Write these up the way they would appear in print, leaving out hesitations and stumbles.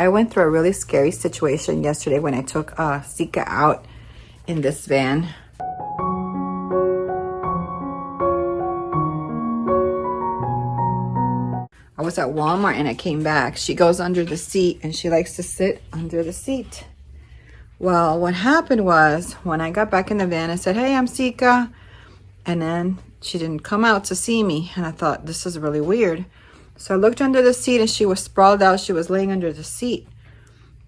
I went through a really scary situation yesterday when I took Sitka out in this van. I was at Walmart and I came back. She goes under the seat and she likes to sit under the seat. Well, what happened was when I got back in the van, I said, "Hey, I'm Sitka." And then she didn't come out to see me. And I thought, this is really weird. So I looked under the seat and she was sprawled out. She was laying under the seat,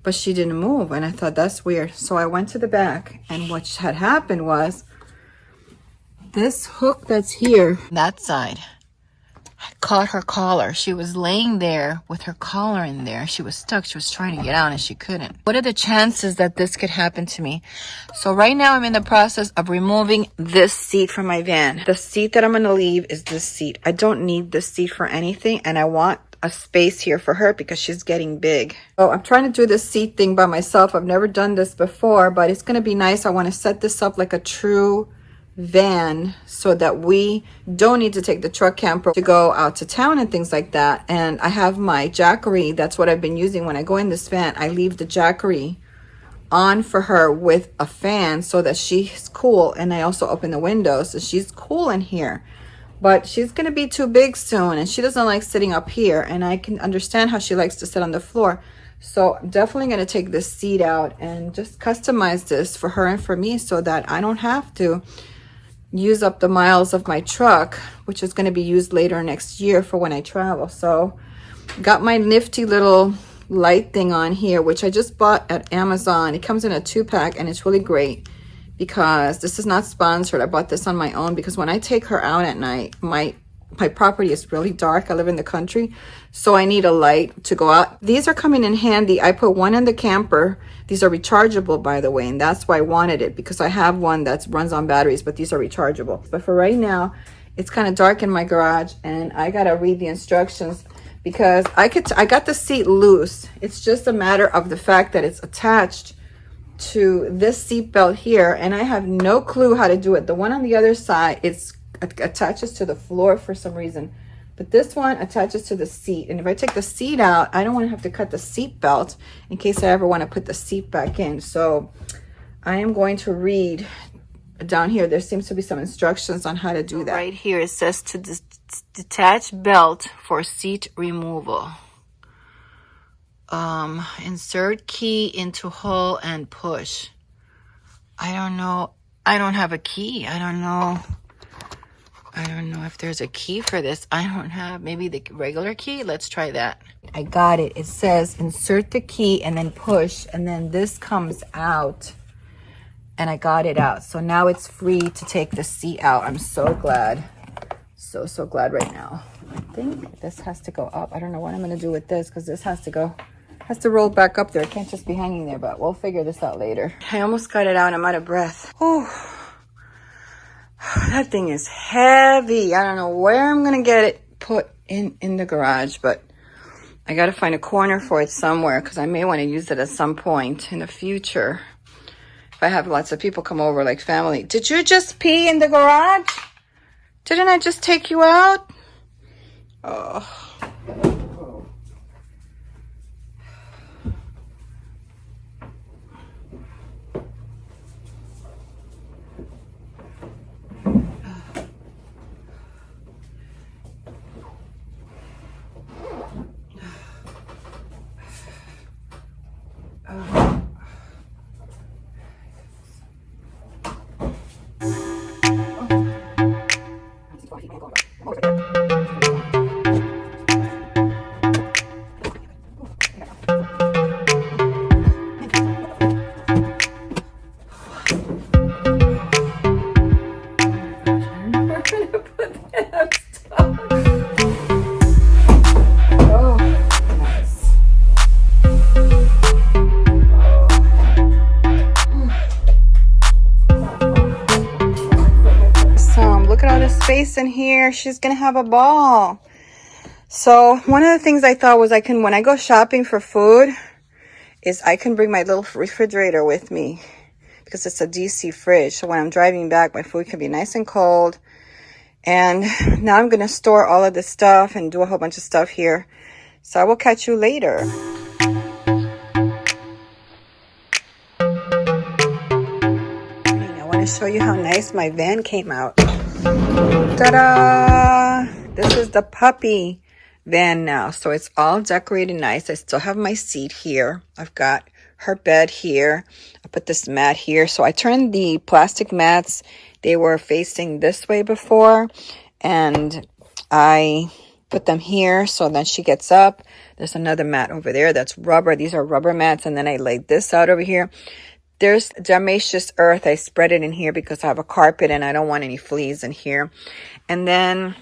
but she didn't move. And I thought, that's weird. So I went to the back, and what had happened was this hook that's here, that side, caught her collar. She was laying there with her collar in there. She was stuck. She was trying to get out and she couldn't. What are the chances that this could happen to me? So right now I'm in the process of removing this seat from my van. The seat that I'm going to leave is this seat. I don't need this seat for anything, and I want a space here for her because she's getting big. So I'm trying to do this seat thing by myself. I've never done this before, but it's going to be nice. I want to set this up like a true van so that we don't need to take the truck camper to go out to town and things like that. And I have my jackery. That's what I've been using when I go in this van. I leave the jackery on for her with a fan so that she's cool, and I also open the window so she's cool in here. But she's going to be too big soon, and she doesn't like sitting up here, and I can understand how she likes to sit on the floor. So I'm definitely going to take this seat out and just customize this for her and for me so that I don't have to use up the miles of my truck, which is going to be used later next year for when I travel. So got my nifty little light thing on here, which I just bought at Amazon. It comes in a 2-pack and it's really great because this is not sponsored. I bought this on my own because when I take her out at night, my property is really dark. I live in the country, so I need a light to go out. These are coming in handy. I put one in the camper. These are rechargeable, by the way, and that's why I wanted it, because I have one that runs on batteries, but these are rechargeable. But for right now, it's kind of dark in my garage, and I gotta read the instructions because I got the seat loose. It's just a matter of the fact that it's attached to this seat belt here, and I have no clue how to do it. The one on the other side, it attaches to the floor for some reason, but this one attaches to the seat. And if I take the seat out, I don't want to have to cut the seat belt in case I ever want to put the seat back in. So I am going to read down here. There seems to be some instructions on how to do that. Right here it says to detach belt for seat removal. Insert key into hole and push. I don't know. I don't have a key. I don't know if there's a key for this. I don't have, maybe the regular key. Let's try that. I got it. It says insert the key and then push, and then this comes out, and I got it out. So now it's free to take the seat out. I'm so glad. So glad right now. I think this has to go up. I don't know what I'm going to do with this because this has to roll back up there. It can't just be hanging there, but we'll figure this out later. I almost got it out. I'm out of breath. Oh, that thing is heavy. I don't know where I'm going to get it put in the garage, but I got to find a corner for it somewhere because I may want to use it at some point in the future. If I have lots of people come over, like family. Did you just pee in the garage? Didn't I just take you out? Oh. Space in here. She's gonna have a ball. So one of the things I thought was when I go shopping for food, is I can bring my little refrigerator with me because it's a DC fridge. So when I'm driving back, my food can be nice and cold. And now I'm gonna store all of this stuff and do a whole bunch of stuff here. So I will catch you later. show you how nice my van came out. Ta-da! This is the puppy van now. So it's all decorated nice. I still have my seat here. I've got her bed here. I put this mat here. So I turned the plastic mats. They were facing this way before. And I put them here. So then she gets up. There's another mat over there. That's rubber. These are rubber mats. And then I laid this out over here. There's diatomaceous earth. I spread it in here because I have a carpet and I don't want any fleas in here. And then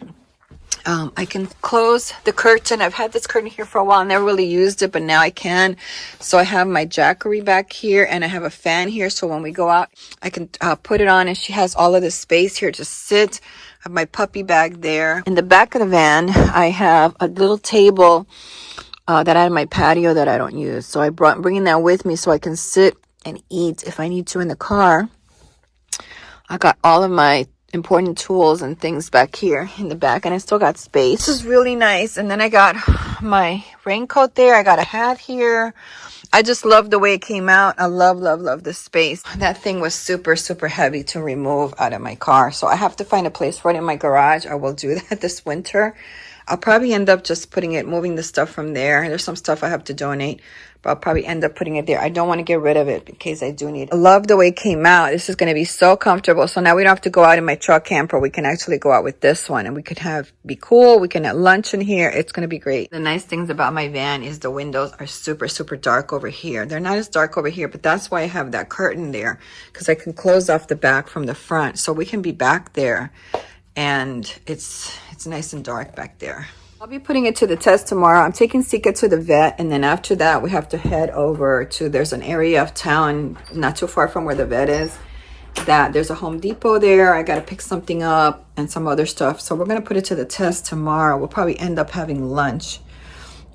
I can close the curtain. I've had this curtain here for a while. Never really used it, but now I can. So I have my jackery back here and I have a fan here. So when we go out, I can put it on, and she has all of this space here to sit. I have my puppy bag there. In the back of the van, I have a little table that I have in my patio that I don't use. So I'm bringing that with me so I can sit and eat if I need to in the car. I got all of my important tools and things back here in the back, and I still got space. This is really nice. And then I got my raincoat there. I got a hat here. I just love the way it came out. I love the space. That thing was super heavy to remove out of my car, so I have to find a place for it in my garage. I will do that this winter. I'll probably end up just moving the stuff from there. There's some stuff I have to donate, but I'll probably end up putting it there. I don't want to get rid of it in case I do need it. I love the way it came out. This is going to be so comfortable. So now we don't have to go out in my truck camper. We can actually go out with this one, and we could be cool. We can have lunch in here. It's going to be great. The nice things about my van is the windows are super dark over here. They're not as dark over here, but that's why I have that curtain there, because I can close off the back from the front. So we can be back there, and it's nice and dark back there. I'll be putting it to the test tomorrow. I'm taking Sitka to the vet, and then after that we have to head over to, there's an area of town not too far from where the vet is, that there's a Home Depot there. I got to pick something up and some other stuff. So we're going to put it to the test tomorrow. We'll probably end up having lunch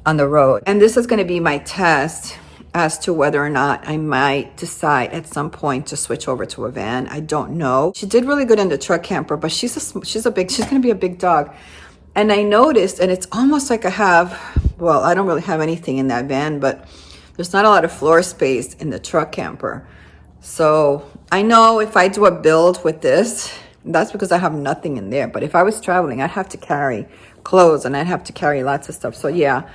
on the road. And this is going to be my test as to whether or not I might decide at some point to switch over to a van. I don't know. She did really good in the truck camper, but she's going to be a big dog. And I noticed, and it's almost like I don't really have anything in that van, but there's not a lot of floor space in the truck camper. So I know if I do a build with this, that's because I have nothing in there. But if I was traveling, I'd have to carry clothes and I'd have to carry lots of stuff. So yeah,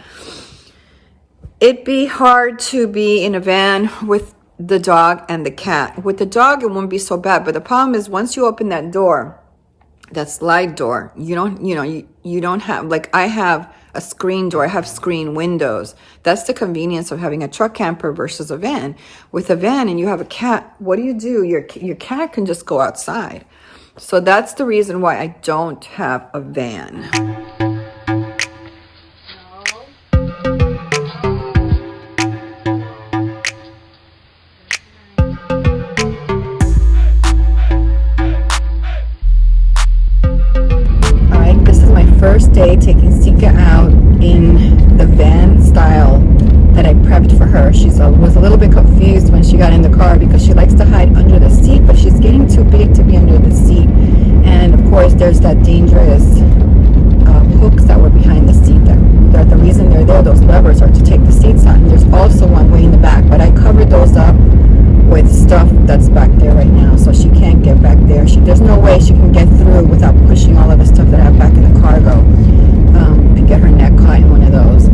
it'd be hard to be in a van with the dog and the cat. With the dog, it won't be so bad. But the problem is, once you open that door, that slide door, you don't have, like, I have a screen door. I have screen windows. That's the convenience of having a truck camper versus a van. With a van and you have a cat, what do? Your cat can just go outside. So that's the reason why I don't have a van. First day taking Sitka out in the van style that I prepped for her. She was a little bit confused when she got in the car because she likes to hide under the seat, but she's getting too big to be under the seat. And of course, there's that dangerous hooks that were behind the seat. That the reason they're there, those levers, are to take the seats out. And there's also one way in the back, but I covered those up with stuff that's back there right now, so she can't get back there. There's no way she can get through without pushing all of the stuff that I have back in the cargo and get her neck caught in one of those.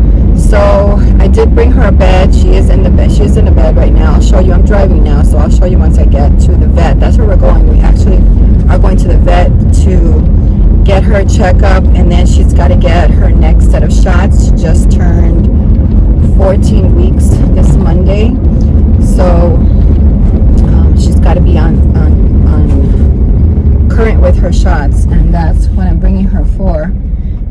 So I did bring her a bed. She is in the bed. She's in the bed right now. I'll show you. I'm driving now, so I'll show you once I get to the vet. That's where we're going. We actually are going to the vet to get her a checkup, and then she's got to get her next set of shots. She just turned 14 weeks this Monday, so she's got to be on current with her shots, and that's what I'm bringing her for.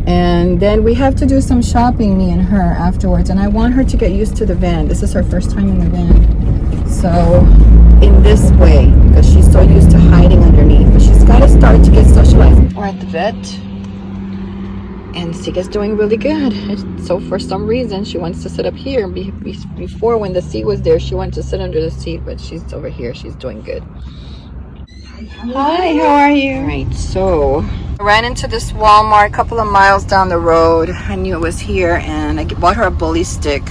And then we have to do some shopping, me and her, afterwards, and I want her to get used to the van. This is her first time in the van, so in this way, because she's so used to hiding underneath, but she's got to start to get socialized. We're at the vet, and Sika's doing really good. So for some reason, she wants to sit up here. Before, when the seat was there, she wanted to sit under the seat, but she's over here. She's doing good. Hi, how are you? All right, so I ran into this Walmart a couple of miles down the road. I knew it was here, and I bought her a bully stick.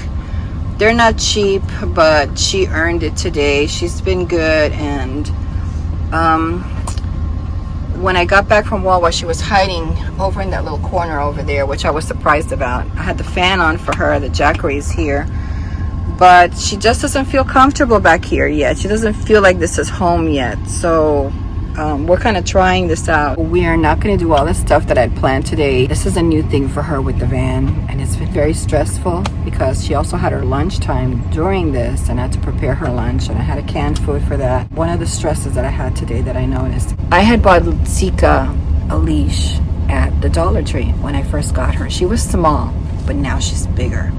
They're not cheap, but she earned it today. She's been good, and when I got back from Walmart, she was hiding over in that little corner over there, which I was surprised about. I had the fan on for her, the Jackery's here, but she just doesn't feel comfortable back here yet. She doesn't feel like this is home yet. So we're kind of trying this out. We are not going to do all the stuff that I'd planned today. This is a new thing for her with the van, and it's been very stressful because she also had her lunchtime during this, and I had to prepare her lunch, and I had a canned food for that. One of the stresses that I had today that I noticed, I had bought Sitka a leash at the Dollar Tree when I first got her. She was small, but now she's bigger.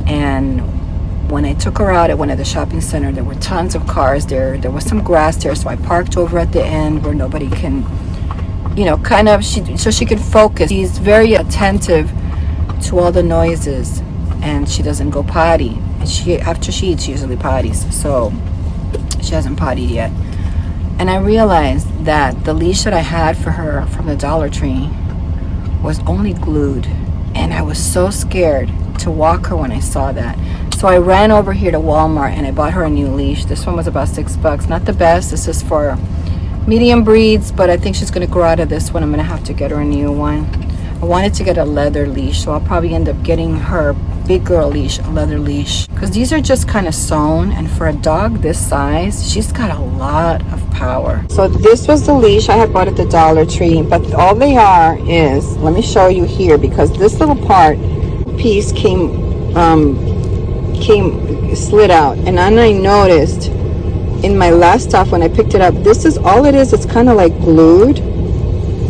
And when I took her out at one of the shopping center, there were tons of cars there. There was some grass there, so I parked over at the end where nobody can, you know, kind of, so she could focus. She's very attentive to all the noises, and she doesn't go potty. And she, after she eats, she usually potties. So she hasn't pottied yet. And I realized that the leash that I had for her from the Dollar Tree was only glued, and I was so scared to walk her when I saw that. So I ran over here to Walmart and I bought her a new leash. This one was about $6. Not the best. This is for medium breeds, but I think she's going to grow out of this one. I'm going to have to get her a new one. I wanted to get a leather leash, so I'll probably end up getting her big girl leash, a leather leash, because these are just kind of sewn, and for a dog this size, she's got a lot of power. So this was the leash I had bought at the Dollar Tree, but all they are is, let me show you here, because this little piece came slid out, and then I noticed in my last stuff when I picked it up, this is all it is. It's kind of like glued.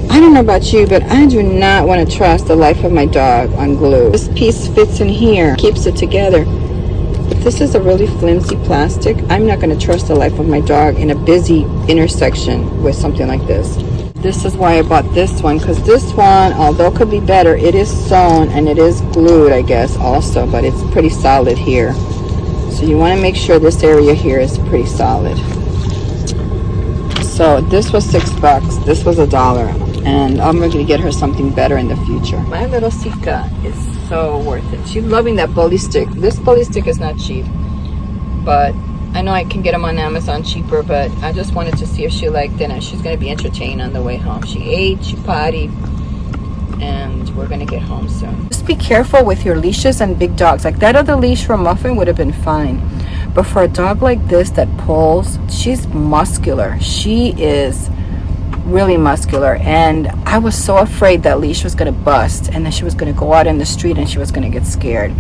I don't know about you, but I do not want to trust the life of my dog on glue. This piece fits in here, keeps it together. But this is a really flimsy plastic. I'm not going to trust the life of my dog in a busy intersection with something like this. This is why I bought this one, because this one, although it could be better, it is sewn and it is glued, I guess, also, but it's pretty solid here. So you want to make sure this area here is pretty solid. So this was $6. This was $1, and I'm going to get her something better in the future. My little Sitka is so worth it. She's loving that bully stick. This bully stick is not cheap, but I know I can get them on Amazon cheaper, but I just wanted to see if she liked it, and she's going to be entertained on the way home. She ate, she pottied, and we're going to get home soon. Just be careful with your leashes and big dogs. Like that other leash for Muffin would have been fine, but for a dog like this that pulls, she's muscular. She is really muscular, and I was so afraid that leash was going to bust, and then she was going to go out in the street and she was going to get scared.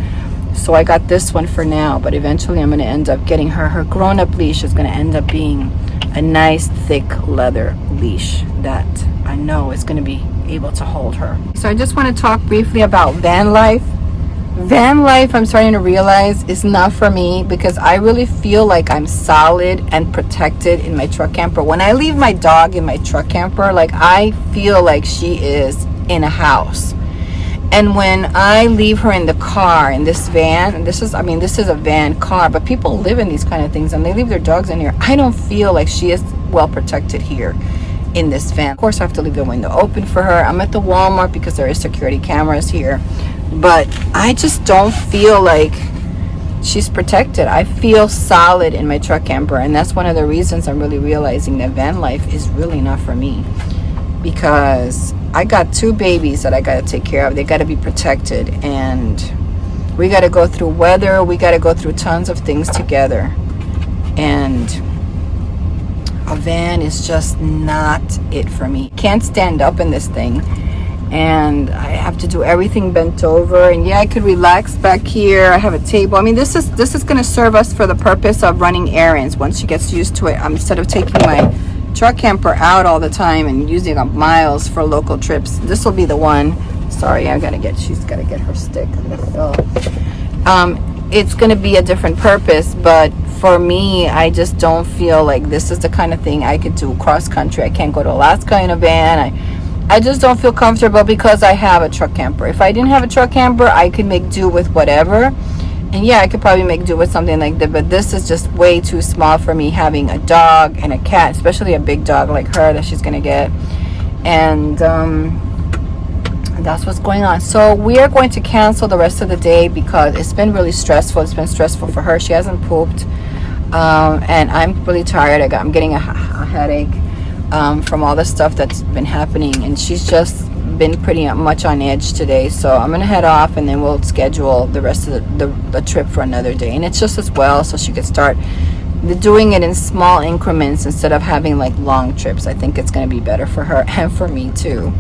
So I got this one for now, but eventually I'm going to end up getting her grown-up leash is going to end up being a nice thick leather leash that I know is going to be able to hold her. So I just want to talk briefly about van life. Van life, I'm starting to realize, is not for me, because I really feel like I'm solid and protected in my truck camper. When I leave my dog in my truck camper, like I feel like she is in a house. And when I leave her in the car, in this van, and this is a van car, but people live in these kind of things and they leave their dogs in here. I don't feel like she is well protected here in this van. Of course, I have to leave the window open for her. I'm at the Walmart because there is security cameras here, but I just don't feel like she's protected. I feel solid in my truck camper, and that's one of the reasons I'm really realizing that van life is really not for me, because I got 2 babies that I got to take care of. They got to be protected, and we got to go through weather. We got to go through tons of things together, and a van is just not it for me. Can't stand up in this thing, and I have to do everything bent over. And yeah, I could relax back here. I have a table. I mean, this is going to serve us for the purpose of running errands once she gets used to it. Instead of taking my truck camper out all the time and using up miles for local trips, this will be the one. Sorry, she's got to get her stick. It's going to be a different purpose, but for me, I just don't feel like this is the kind of thing I could do cross country. I can't go to Alaska in a van. I just don't feel comfortable because I have a truck camper. If I didn't have a truck camper, I could make do with whatever. And yeah, I could probably make do with something like that, but this is just way too small for me, having a dog and a cat, especially a big dog like her that she's going to get. And that's what's going on. So we are going to cancel the rest of the day because it's been really stressful. It's been stressful for her. She hasn't pooped. And I'm really tired. I'm getting a headache from all the stuff that's been happening, and she's just been pretty much on edge today. So I'm gonna head off, and then we'll schedule the rest of the trip for another day. And it's just as well, so she could start doing it in small increments instead of having like long trips. I think it's gonna be better for her and for me too.